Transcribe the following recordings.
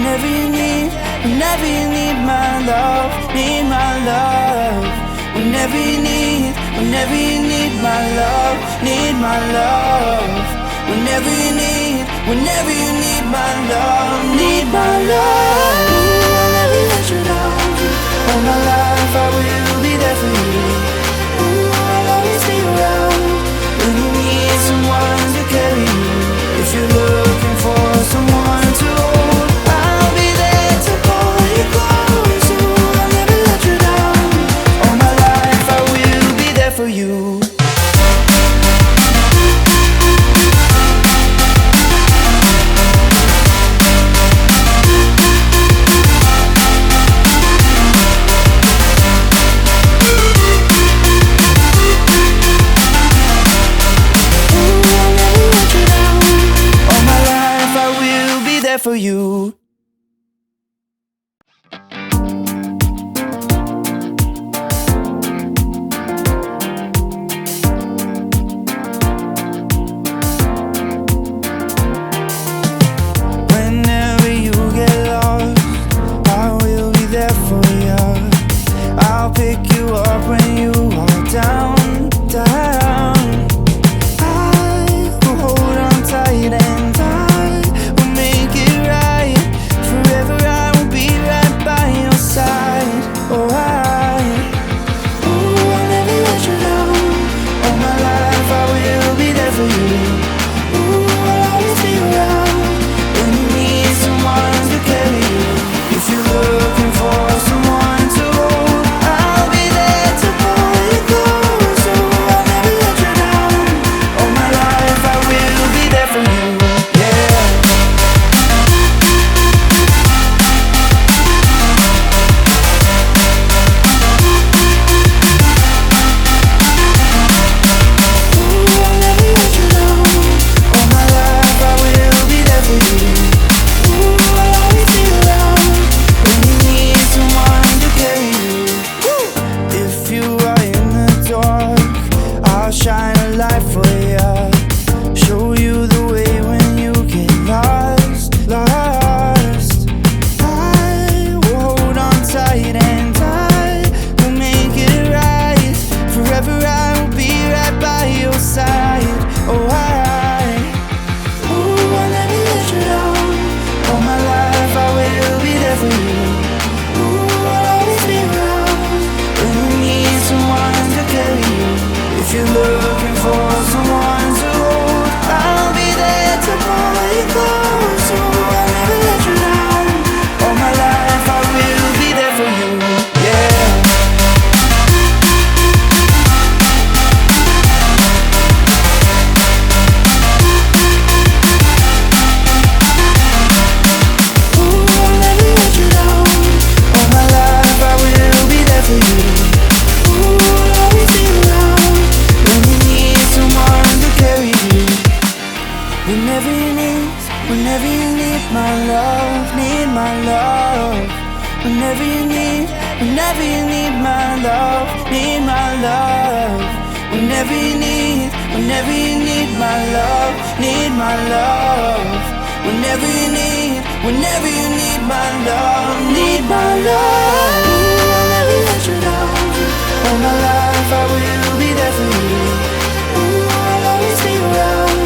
whenever you need my love, need my love. Whenever you need my love, need my love. Whenever you need my love, need my love. I'll never let you down. All my life I will be there for you. I'll always be around when you need someone to carry you. If you're looking for someone to hold, I'll be there to pull you close. I'll never let you down. All my life I will be there for you. For you. Whenever you get lost, I will be there for you. I'll pick you up when you are down, down. I will hold on tight and shine a light for you, show you the way when you get lost, lost. I will hold on tight and I will make it right. Forever I will be right by your side. Oh, I'll never let you down. All my life I will be there for you. I'll always be around when you need someone to carry you. If you're looking for someone to hold, I'll be there to pull you close. So I'll never let you down. All my life I will be there for you. Yeah. Ooh, I'll never let you down. All my life I will be there for you. Ooh, I'll always be around when you need someone to carry you. Whenever you need my love, need my love. Whenever you need my love, need my love. Whenever you need my love, need my love. Whenever you need my love, need my love. I'll never let you down. All my life I will be there for you. I'll always be around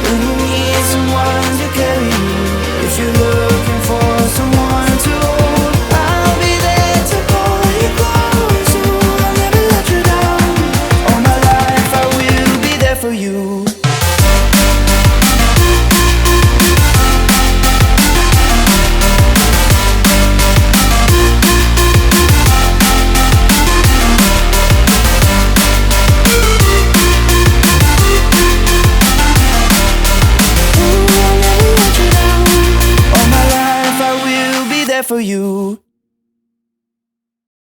when you need someone to carry you. If you're looking for someone to hold, I'll be there to pull you close. I'll never let you down. All my life I will be there for you. For you.